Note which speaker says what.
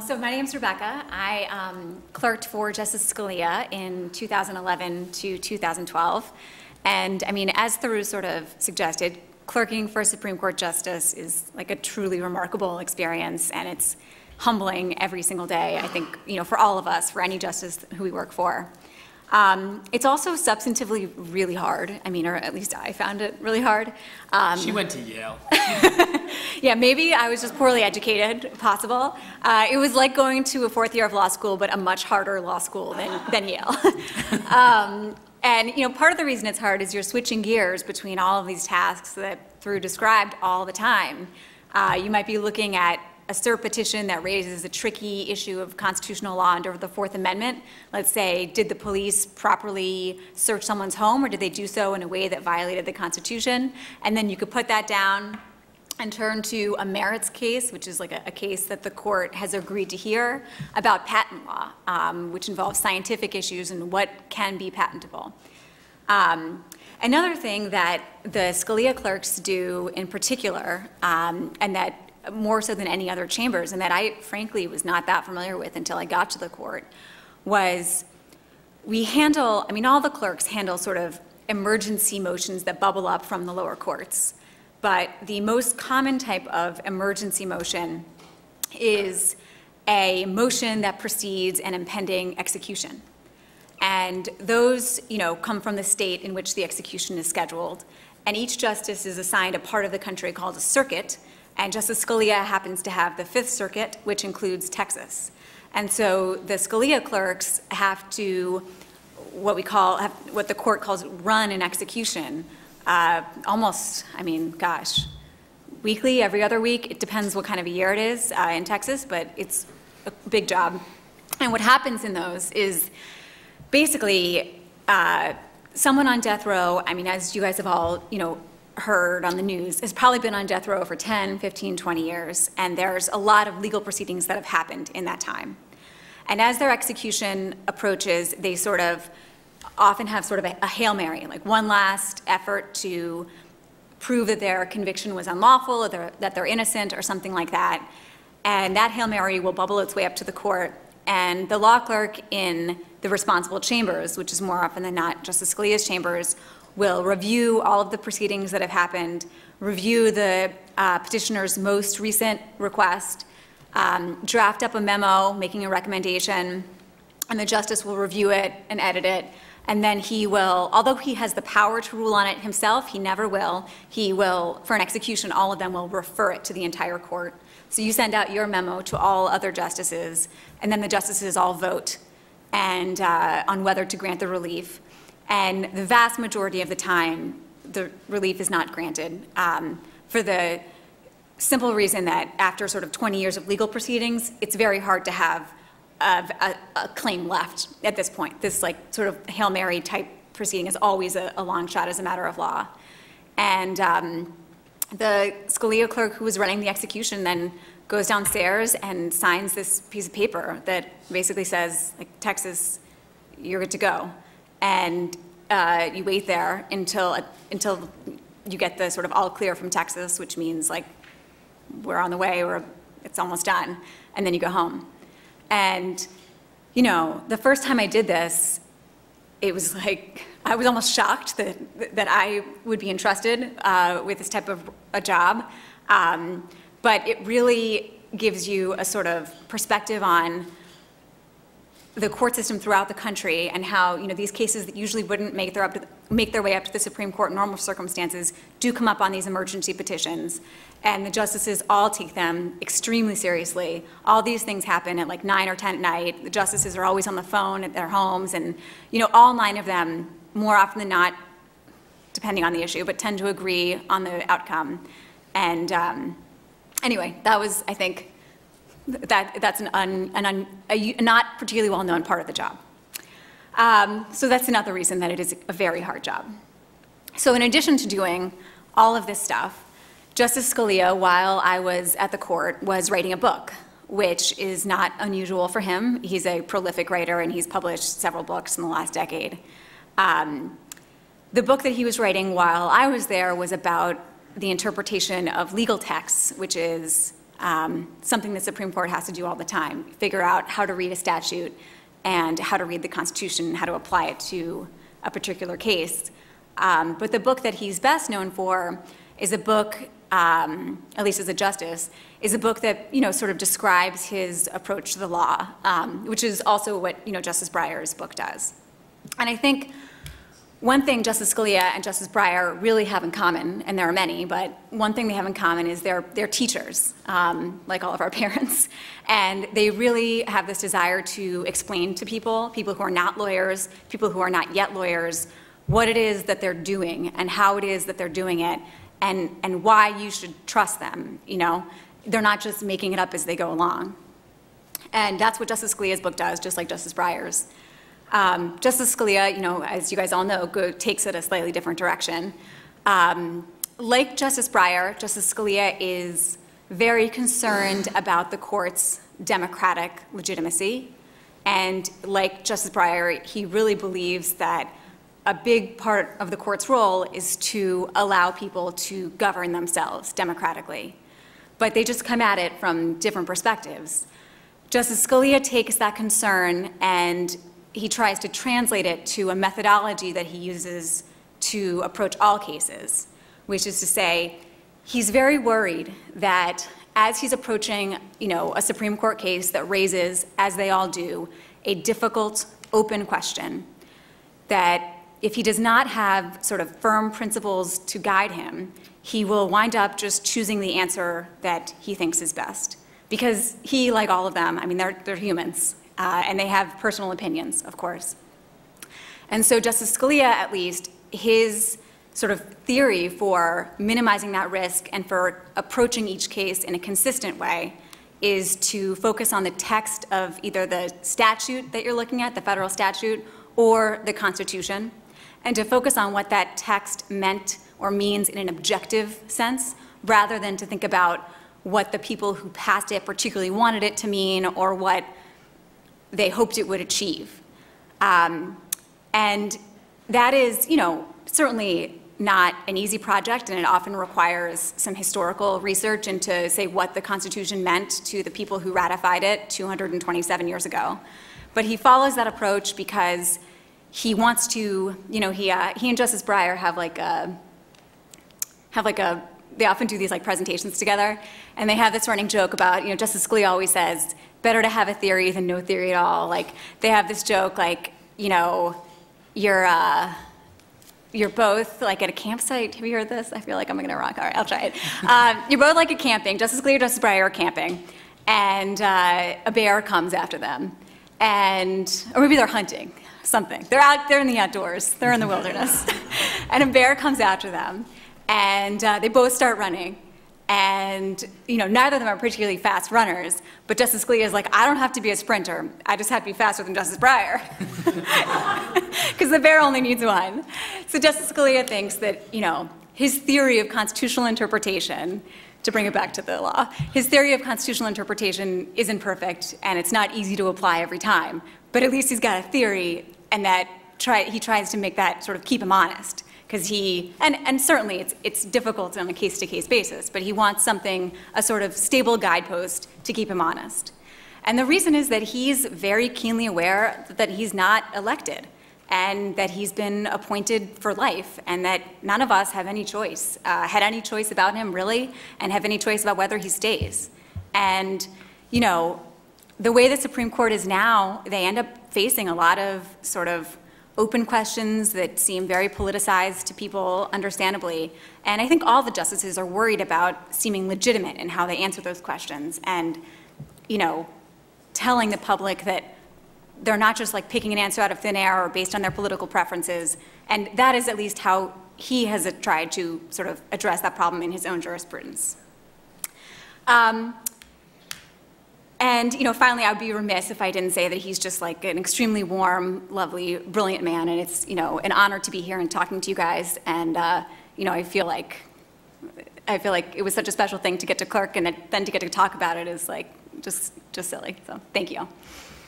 Speaker 1: So my name's Rebecca. I clerked for Justice Scalia in 2011 to 2012. And I mean, as Theroux sort of suggested, clerking for a Supreme Court justice is like a truly remarkable experience, and it's humbling every single day, I think, for all of us, for any justice who we work for. It's also substantively really hard. I mean, or at least I found it really hard.
Speaker 2: She went to Yale.
Speaker 1: Yeah, maybe I was just poorly educated, possible. It was like going to a fourth year of law school, but a much harder law school than Yale. And part of the reason it's hard is you're switching gears between all of these tasks that Theroux described all the time. You might be looking at a cert petition that raises a tricky issue of constitutional law under the Fourth Amendment. Let's say, did the police properly search someone's home, or did they do so in a way that violated the Constitution? And then you could put that down and turn to a merits case, which is like a case that the court has agreed to hear about patent law, which involves scientific issues and what can be patentable. Another thing that the Scalia clerks do in particular, and that more so than any other chambers, and that I frankly was not that familiar with until I got to the court, was we handle, all the clerks handle sort of emergency motions that bubble up from the lower courts. But the most common type of emergency motion is a motion that precedes an impending execution. And those, come from the state in which the execution is scheduled. And each justice is assigned a part of the country called a circuit. And Justice Scalia happens to have the Fifth Circuit, which includes Texas. And so the Scalia clerks have to, what the court calls run an execution, almost, weekly, every other week. It depends what kind of a year it is in Texas, but it's a big job. And what happens in those is basically someone on death row, as you guys have all, heard on the news, has probably been on death row for 10, 15, 20 years, and there's a lot of legal proceedings that have happened in that time. And as their execution approaches, they sort of often have sort of a Hail Mary, like one last effort to prove that their conviction was unlawful, or that they're innocent, or something like that. And that Hail Mary will bubble its way up to the court, and the law clerk in the responsible chambers, which is more often than not Justice Scalia's chambers, will review all of the proceedings that have happened, review the petitioner's most recent request, draft up a memo making a recommendation, and the justice will review it and edit it. And then he will, although he has the power to rule on it himself, he never will. He will, for an execution, all of them will refer it to the entire court. So you send out your memo to all other justices, and then the justices all vote and on whether to grant the relief. And the vast majority of the time, the relief is not granted for the simple reason that after sort of 20 years of legal proceedings, it's very hard to have a claim left at this point. This like sort of Hail Mary type proceeding is always a long shot as a matter of law. And the Scalia clerk who was running the execution then goes downstairs and signs this piece of paper that basically says, like, Texas, you're good to go. And you wait there until you get the sort of all clear from Texas, which means like we're on the way or it's almost done, and then you go home. And the first time I did this, it was like I was almost shocked that I would be entrusted with this type of a job, but it really gives you a sort of perspective on the court system throughout the country and how these cases that usually wouldn't make their way up to the Supreme Court in normal circumstances do come up on these emergency petitions, and the justices all take them extremely seriously. All these things happen at like 9 or 10 at night. The justices are always on the phone at their homes, and all 9 of them, more often than not, depending on the issue, but tend to agree on the outcome. And anyway, that was, I think, that's a not particularly well-known part of the job. So that's another reason that it is a very hard job. So in addition to doing all of this stuff, Justice Scalia, while I was at the court, was writing a book, which is not unusual for him. He's a prolific writer, and he's published several books in the last decade. The book that he was writing while I was there was about the interpretation of legal texts, which is something the Supreme Court has to do all the time, figure out how to read a statute and how to read the Constitution and how to apply it to a particular case. But the book that he's best known for is a book, at least as a justice, is a book that, sort of describes his approach to the law, which is also what, Justice Breyer's book does. And I think one thing Justice Scalia and Justice Breyer really have in common, and there are many, but one thing they have in common is they're teachers, like all of our parents. And they really have this desire to explain to people who are not lawyers, people who are not yet lawyers, what it is that they're doing and how it is that they're doing it, and why you should trust them, They're not just making it up as they go along. And that's what Justice Scalia's book does, just like Justice Breyer's. Justice Scalia, as you guys all know, takes it a slightly different direction. Like Justice Breyer, Justice Scalia is very concerned about the court's democratic legitimacy. And like Justice Breyer, he really believes that a big part of the court's role is to allow people to govern themselves democratically. But they just come at it from different perspectives. Justice Scalia takes that concern and he tries to translate it to a methodology that he uses to approach all cases, which is to say, he's very worried that as he's approaching, a Supreme Court case that raises, as they all do, a difficult, open question, that if he does not have sort of firm principles to guide him, he will wind up just choosing the answer that he thinks is best. Because he, like all of them, they're humans. And they have personal opinions, of course. And so Justice Scalia, at least, his sort of theory for minimizing that risk and for approaching each case in a consistent way is to focus on the text of either the statute that you're looking at, the federal statute, or the Constitution, and to focus on what that text meant or means in an objective sense, rather than to think about what the people who passed it particularly wanted it to mean or what they hoped it would achieve. And that is, certainly not an easy project, and it often requires some historical research into, say, what the Constitution meant to the people who ratified it 227 years ago. But he follows that approach because he wants to, he and Justice Breyer they often do these presentations together, and they have this running joke about, Justice Scalia always says, better to have a theory than no theory at all. They have this joke, you're both at a campsite. Have you heard this? I feel like I'm gonna rock. All right, I'll try it. You're both at camping. Justice Scalia, Justice Breyer are camping, and a bear comes after them, or maybe they're hunting, something. They're in the outdoors. They're in the wilderness, and a bear comes after them, and they both start running. And neither of them are particularly fast runners, but Justice Scalia is like, I don't have to be a sprinter. I just have to be faster than Justice Breyer, because the bear only needs one. So Justice Scalia thinks that his theory of constitutional interpretation, to bring it back to the law, his theory of constitutional interpretation isn't perfect, and it's not easy to apply every time. But at least he's got a theory, and that he tries to make that sort of keep him honest. Because and certainly it's difficult on a case-to-case basis, but he wants something, a sort of stable guidepost to keep him honest. And the reason is that he's very keenly aware that he's not elected, and that he's been appointed for life, and that none of us have any choice, had any choice about him, really, and have any choice about whether he stays. And, the way the Supreme Court is now, they end up facing a lot of sort of open questions that seem very politicized to people, understandably. And I think all the justices are worried about seeming legitimate in how they answer those questions and, telling the public that they're not just picking an answer out of thin air or based on their political preferences. And that is at least how he has tried to sort of address that problem in his own jurisprudence. And finally, I would be remiss if I didn't say that he's just an extremely warm, lovely, brilliant man, and it's an honor to be here and talking to you guys. And I feel like it was such a special thing to get to Clerk, and then to get to talk about it is just silly. So thank you.